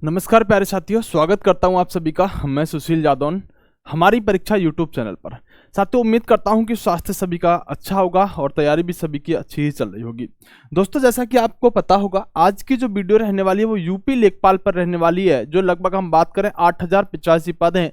नमस्कार प्यारे साथियों, स्वागत करता हूं आप सभी का। मैं सुशील जादौन हमारी परीक्षा यूट्यूब चैनल पर। साथियों, उम्मीद करता हूं कि स्वास्थ्य सभी का अच्छा होगा और तैयारी भी सभी की अच्छी ही चल रही होगी। दोस्तों, जैसा कि आपको पता होगा, आज की जो वीडियो रहने वाली है वो यूपी लेखपाल पर रहने वाली है। जो लगभग हम बात करें 8085 पद हैं,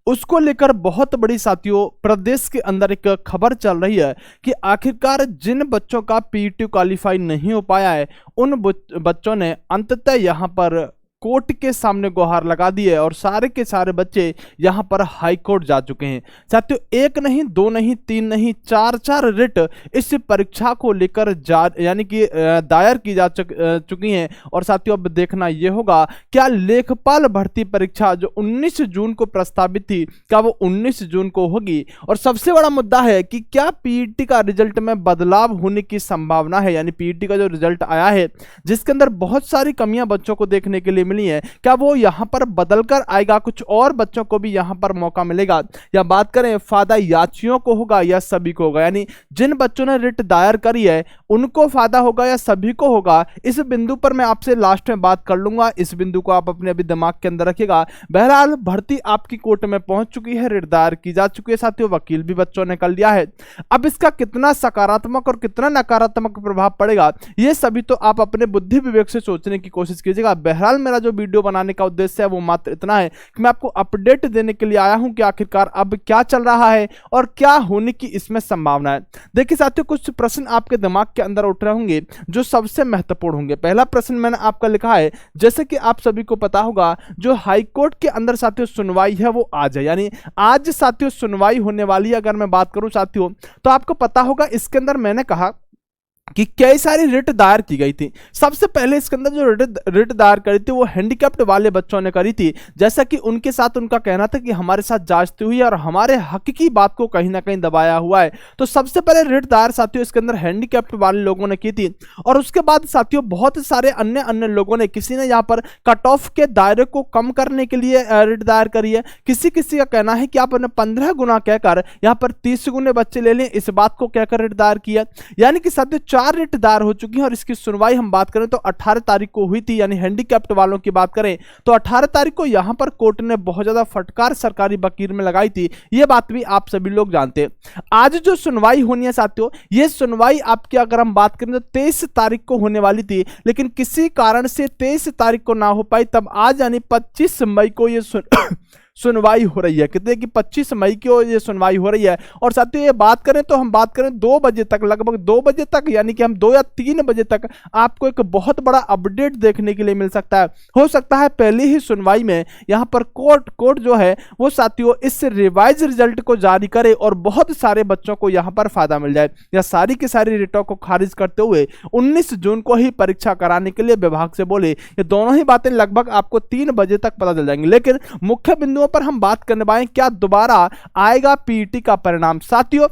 उसको लेकर बहुत बड़ी साथियों प्रदेश के अंदर एक खबर चल रही है कि आखिरकार जिन बच्चों का पीईटी क्वालिफाई नहीं हो पाया है, उन बच्चों ने अंततः यहाँ पर कोर्ट के सामने गुहार लगा दी है और सारे के सारे बच्चे यहां पर हाई कोर्ट जा चुके हैं। साथियों, एक नहीं, दो नहीं, तीन नहीं, चार रिट इस परीक्षा को लेकर यानी कि दायर की जा चुकी हैं। और साथियों, अब देखना यह होगा क्या लेखपाल भर्ती परीक्षा जो 19 जून को प्रस्तावित थी, क्या वो 19 जून को होगी। और सबसे बड़ा मुद्दा है कि क्या पीईटी का रिजल्ट में बदलाव होने की संभावना है। यानी पीईटी का जो रिजल्ट आया है, जिसके अंदर बहुत सारी कमियां बच्चों को देखने के लिए मिली है, क्या वो यहां पर बदलकर आएगा, कुछ और बच्चों को भी यहां पर मौका मिलेगा। या बात करें फायदा याचियों को होगा या सभी को होगा, यानी जिन बच्चों ने रिट दायर करी है उनको फायदा होगा या सभी को होगा। इस बिंदु पर मैं आपसे लास्ट में बात कर लूंगा। इस बिंदु को आप अपने अभी दिमाग के अंदर रखिएगा। बहरहाल भर्ती आपकी कोर्ट में पहुंच चुकी है, रिट दायर की जा चुकी है साथियों, वकील भी बच्चों ने कर लिया है। अब इसका कितना सकारात्मक और कितना नकारात्मक प्रभाव पड़ेगा, ये सभी तो आप अपने बुद्धि विवेक से सोचने की कोशिश कीजिएगा। बहरहाल मेरा जो वीडियो बनाने का उद्देश्य है वो मात्र इतना है कि मैं आपको अपडेट देने के लिए आया हूं कि आखिरकार अब क्या चल रहा है और क्या होने की इसमें संभावना है। देखिए साथियों, कुछ प्रश्न आपके दिमाग के अंदर उठ रहे होंगे जो सबसे महत्वपूर्ण होंगे। पहला प्रश्न मैंने आपका लिखा है, जैसे कि आप सभी को पता होगा, जो हाई कोर्ट के अंदर साथियों सुनवाई है वो आज है, यानी आज साथियों सुनवाई होने वाली है। अगर मैं बात करूं साथियों, तो आपको पता होगा इसके अंदर मैंने कहा कि कई सारी रिट दायर की गई थी। सबसे पहले इसके अंदर जो रिट दायर करी थी वो हैंडीकैप्ड वाले बच्चों ने करी थी, जैसा कि उनके साथ उनका कहना था कि हमारे साथ जांचती हुई है और हमारे हक की बात को कहीं ना कहीं दबाया हुआ है। तो सबसे पहले रिट दायर साथियों इसके अंदर हैंडीकैप्ड वाले लोगों ने की थी। और उसके बाद साथियों बहुत सारे अन्य लोगों ने, किसी ने यहाँ पर कट ऑफ के दायरे को कम करने के लिए रिट दायर करी है। किसी का कहना है कि आप 15 गुना कहकर यहाँ पर 30 गुने बच्चे ले लें, इस बात को कहकर रिट दायर किया। यानी कि साथियों 4 रिट दायर हो चुकी है और इसकी सुनवाई हम बात करें तो 18 तारीख को हुई थी। यानी हैंडीकैप्ड वालों की बात करें तो 18 तारीख को यहां पर कोर्ट ने बहुत ज्यादा फटकार सरकारी वकील में लगाई थी। यह बात भी आप सभी लोग जानते हैं। आज जो सुनवाई होनी है साथियों, यह सुनवाई आपकी अगर हम बात करें तो 23 तारीख को होने वाली थी, लेकिन किसी कारण से 23 तारीख को ना हो पाई। तब आज यानी 25 मई को यह सुनवाई हो रही है। कितने की 25 मई को ये सुनवाई हो रही है। और साथियों ये बात करें तो हम बात करें 2 बजे तक, लगभग 2 बजे तक, यानी कि हम 2 या 3 बजे तक आपको एक बहुत बड़ा अपडेट देखने के लिए मिल सकता है। हो सकता है पहली ही सुनवाई में यहाँ पर कोर्ट जो है वो साथियों इस रिवाइज रिजल्ट को जारी करे और बहुत सारे बच्चों को यहाँ पर फायदा मिल जाए, या सारी की सारी रिटों को खारिज करते हुए 19 जून को ही परीक्षा कराने के लिए विभाग से बोले। ये दोनों ही बातें लगभग आपको 3 बजे तक पता चल जाएंगी। लेकिन मुख्य बिंदु पर हम बात करने वाले क्या दोबारा आएगा पीईटी का परिणाम। साथियों,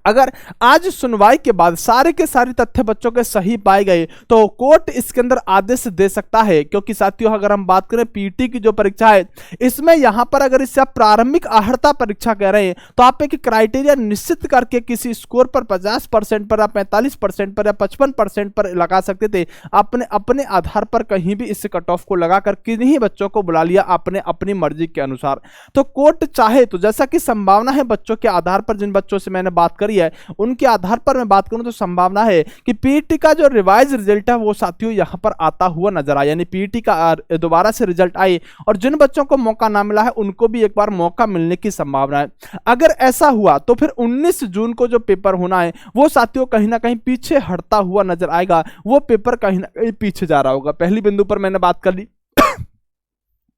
अगर आज सुनवाई के बाद सारे के सारे तथ्य बच्चों के सही पाए गए तो कोर्ट इसके अंदर आदेश दे सकता है। क्योंकि साथियों अगर हम बात करें पीईटी की जो परीक्षा है, इसमें यहां पर अगर इसे आप प्रारंभिक अर्हता परीक्षा कह रहे हैं तो आप एक क्राइटेरिया निश्चित करके किसी स्कोर पर 50% पर या 45% पर या 55% पर लगा सकते थे। आपने अपने आधार पर कहीं भी इस कट ऑफ को लगाकर किन्हीं बच्चों को बुला लिया आपने अपनी मर्जी के अनुसार। तो कोर्ट चाहे तो, जैसा कि संभावना है बच्चों के आधार पर, जिन बच्चों से मैंने बात करी है उनके आधार पर मैं बात करूं तो संभावना है कि पीईटी का जो रिवाइज रिजल्ट है वो साथियों यहां पर आता हुआ नजर आए। यानी पीईटी का दोबारा से रिजल्ट आए और जिन बच्चों को मौका ना मिला है उनको भी एक बार मौका मिलने की संभावना है। अगर ऐसा हुआ तो फिर 19 जून को जो पेपर होना है वो साथियों कहीं ना कहीं पीछे हटता हुआ नजर आएगा। वो पेपर कहीं ना कहीं पीछे जा रहा होगा। पहली बिंदु पर मैंने बात कर ली,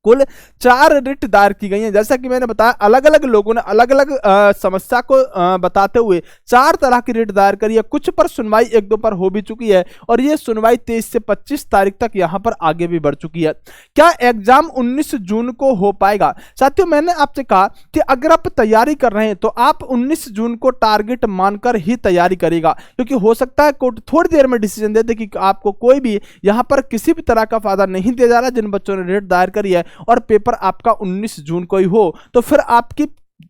कुल 4 रिट दायर की गई हैं। जैसा कि मैंने बताया, अलग अलग लोगों ने अलग अलग समस्या को बताते हुए 4 तरह की रिट दायर करी है। कुछ पर सुनवाई 1-2 पर हो भी चुकी है और ये सुनवाई 23 से 25 तारीख तक यहां पर आगे भी बढ़ चुकी है। क्या एग्जाम 19 जून को हो पाएगा? साथियों मैंने आपसे कहा कि अगर आप तैयारी कर रहे हैं तो आप 19 जून को टारगेट मानकर ही तैयारी करेगा, क्योंकि हो सकता है कोर्ट थोड़ी देर में डिसीजन दे दे कि आपको कोई भी यहां पर किसी भी तरह का फायदा नहीं दिया जा रहा जिन बच्चों ने रिट दायर करी है और पेपर आपका 19 जून को ही हो। तो फिर आपकी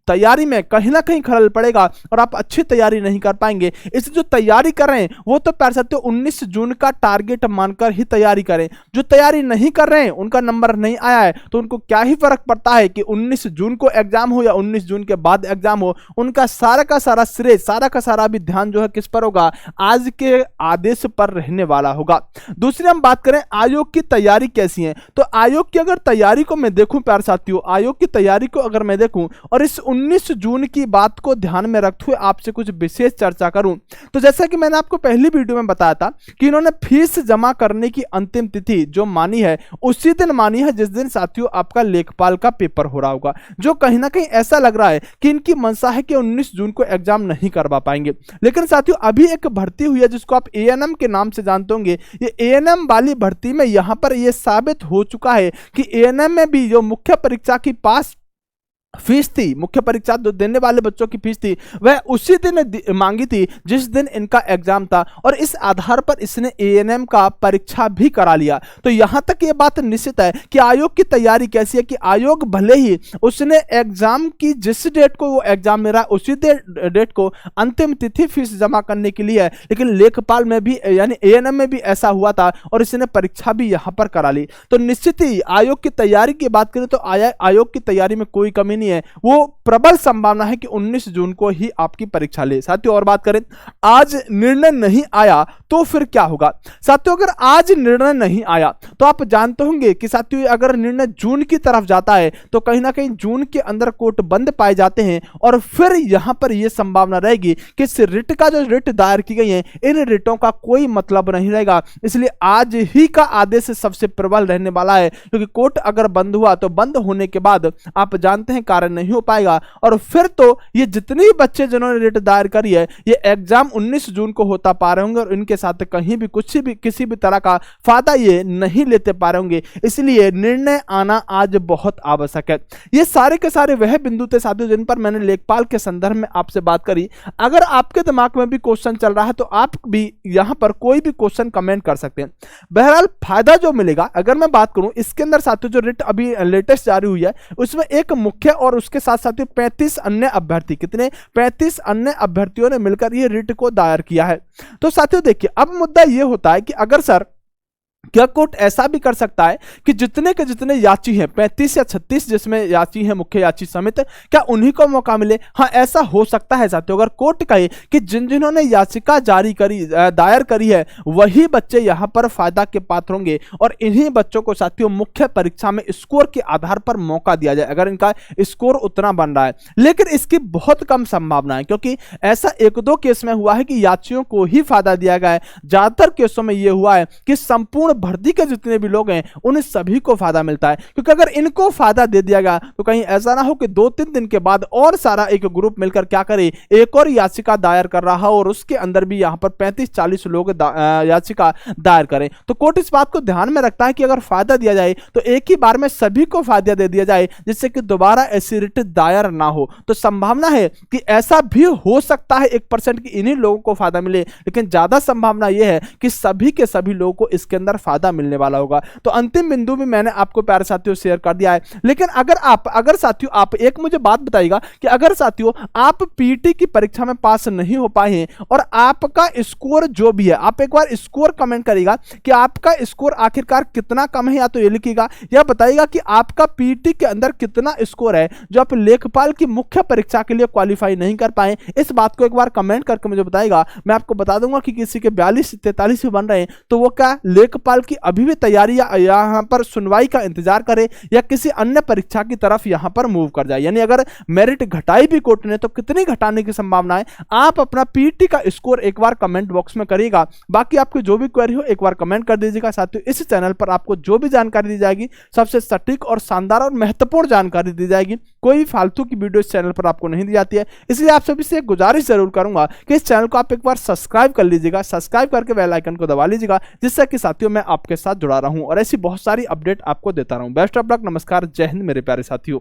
तैयारी में कहीं ना कहीं खलल पड़ेगा और आप अच्छी तैयारी नहीं कर पाएंगे। इसलिए जो तैयारी कर रहे हैं वो तो प्यार साथियों 19 जून का टारगेट मानकर ही तैयारी करें। जो तैयारी नहीं कर रहे हैं उनका नंबर नहीं आया है तो उनको क्या ही फर्क पड़ता है कि 19 जून को एग्जाम हो या 19 जून के बाद एग्जाम हो। उनका सारा का सारा श्रेय, सारा का सारा भी ध्यान जो है किस पर होगा, आज के आदेश पर रहने वाला होगा। दूसरी हम बात करें आयोग की तैयारी कैसी है, तो आयोग की अगर तैयारी को मैं देखूं प्यार साथियों, आयोग की तैयारी को अगर मैं देखूं और इस 19 जून की बात को ध्यान में रखते हुए आपसे कुछ विशेष चर्चा करूं, तो जैसा कि मैंने आपको पहली वीडियो में बताया था कि इन्होंने फीस जमा करने की अंतिम तिथि जो मानी है उसी दिन मानी है जिस दिन साथियों आपका लेखपाल का पेपर हो रहा होगा। जो कहीं ना कहीं ऐसा लग रहा है कि इनकी मंशा है कि 19 जून को एग्जाम नहीं करवा पाएंगे। लेकिन साथियों अभी एक भर्ती हुई है जिसको आप एएनएम के नाम से जानते होंगे। ये एएनएम वाली भर्ती में यहां पर यह साबित हो चुका है कि एएनएम में भी जो मुख्य परीक्षा की पास फीस थी, मुख्य परीक्षा देने वाले बच्चों की फीस थी, वह उसी दिन मांगी थी जिस दिन इनका एग्जाम था और इस आधार पर इसने एएनएम का परीक्षा भी करा लिया। तो यहां तक ये बात निश्चित है कि आयोग की तैयारी कैसी है कि आयोग भले ही उसने एग्जाम की जिस डेट को वो एग्जाम में रहा उसी डेट को अंतिम तिथि फीस जमा करने के लिए है, लेकिन लेखपाल में भी यानी एएनएम में भी ऐसा हुआ था और इसने परीक्षा भी यहां पर करा ली। तो निश्चित ही आयोग की तैयारी की बात करें तो आयोग की तैयारी में कोई कमी नहीं है, वो प्रबल संभावना है कि 19 जून को ही आपकी परीक्षा ले। साथियों और बात करें आज निर्णय नहीं आया तो फिर क्या होगा। साथियों अगर आज निर्णय नहीं आया तो आप जानते होंगे कि साथियों अगर निर्णय जून की तरफ जाता है तो कहीं ना कहीं जून के अंदर कोर्ट बंद पाए जाते हैं और फिर यहां पर यह संभावना रहेगी कि इस रिट का जो रिट दायर की गई है इन रिटों का कोई मतलब नहीं रहेगा। इसलिए आज ही का आदेश सबसे प्रबल रहने वाला है, क्योंकि कोर्ट अगर बंद हुआ तो बंद होने के बाद आप जानते हैं कार्य नहीं हो पाएगा और फिर तो ये जितने भी बच्चे जिन्होंने रिट दायर करी है ये एग्जाम 19 जून को होता पा रहे होंगे और इनके साथ कहीं भी किसी भी तरह का फायदा ये नहीं लेते पा रहे होंगे। इसलिए निर्णय आना आज बहुत आवश्यक है। ये सारे के सारे वह बिंदु थे साथियों जिन पर मैंने लेखपाल के संदर्भ में आपसे बात करी। अगर आपके दिमाग में भी क्वेश्चन चल रहा है तो आप भी यहां पर कोई भी क्वेश्चन कमेंट कर सकते हैं। बहरहाल फायदा जो मिलेगा अगर मैं बात करूं इसके अंदर साथियों जो रिट अभी लेटेस्ट जारी हुई है उसमें एक मुख्य और उसके साथ साथियों 35 अन्य अभ्यर्थी, कितने 35 अन्य अभ्यर्थियों ने मिलकर ये रिट को दायर किया है। तो साथियों देखिए अब मुद्दा ये होता है कि अगर सर क्या कोर्ट ऐसा भी कर सकता है कि जितने के जितने याची हैं 35 या 36 जिसमें याची हैं मुख्य याची समेत क्या उन्हीं को मौका मिले। हाँ ऐसा हो सकता है साथियों अगर कोर्ट कहे कि जिन्होंने याचिका दायर करी है वही बच्चे यहां पर फायदा के पात्र होंगे और इन्हीं बच्चों को साथियों मुख्य परीक्षा में स्कोर के आधार पर मौका दिया जाए अगर इनका स्कोर उतना बन रहा है। लेकिन इसकी बहुत कम संभावना है क्योंकि ऐसा एक दो केस में हुआ है कि याचियों को ही फायदा दिया गया है। ज्यादातर केसों में यह हुआ है कि संपूर्ण भर्ती के जितने भी लोग हैं उन सभी को फायदा मिलता है, क्योंकि अगर इनको फायदा दे दिया गया तो कहीं ऐसा ना हो कि 2-3 दिन के बाद और सारा एक ग्रुप मिलकर क्या करे एक और याचिका दायर कर रहा हो और उसके अंदर भी यहां पर 35-40 लोग याचिका दायर करें। तो कोर्ट इस बात को ध्यान में रखता है कि अगर फायदा दिया जाए तो एक ही बार में सभी को फायदा दे दिया जाए जिससे कि दोबारा ऐसी रिट दायर ना हो। तो संभावना है कि ऐसा भी हो सकता है 1% की इन्हीं लोगों को फायदा मिले, लेकिन ज्यादा संभावना यह है कि सभी के सभी लोगों को इसके अंदर फायदा मिलने वाला होगा। तो अंतिम बिंदु भी मैंने आपको प्यारे साथियों शेयर कर दिया है। लेकिन अगर साथियों आप एक मुझे बात बताइएगा कि अगर साथियों आप पीटी की परीक्षा में पास नहीं हो पाए हैं और आपका स्कोर जो भी है आप एक बार स्कोर कमेंट करिएगा कि आपका स्कोर आखिरकार कितना कम है, या तो ये लिखिएगा या बताइएगा कि आपका पीटी के अंदर कितना स्कोर है जो आप लेखपाल की मुख्य परीक्षा के लिए क्वालिफाई नहीं कर पाए। इस बात को एक बार कमेंट करके मुझे बताइएगा, मैं आपको बता दूंगा कि किसी के 42-43 भी बन रहे हैं तो वो क्या लेखपाल की अभी भी तैयारी या यहां पर सुनवाई का इंतजार करे या किसी अन्य परीक्षा की तरफ यहां पर मूव कर जाए। यानी अगर मेरिट घटाई भी कोर्ट ने तो कितनी घटाने की संभावना है, आप अपना पीटी का स्कोर एक बार कमेंट बॉक्स में करिएगा। बाकी आपकी जो भी क्वेरी हो एक बार कमेंट कर दीजिएगा। साथियों इस चैनल पर आपको जो भी जानकारी दी जाएगी सबसे सटीक और शानदार और महत्वपूर्ण जानकारी दी जाएगी। कोई भी फालतू की वीडियो इस चैनल पर आपको नहीं दी जाती है, इसलिए आप सभी से एक गुजारिश जरूर करूंगा कि इस चैनल को आप एक बार सब्सक्राइब कर लीजिएगा, सब्सक्राइब करके बेल आइकन को दबा लीजिएगा, जिससे कि साथियों मैं आपके साथ जुड़ा रहूं और ऐसी बहुत सारी अपडेट आपको देता रहूं। बेस्ट ऑफ लक, नमस्कार, जय हिंद मेरे प्यारे साथियों।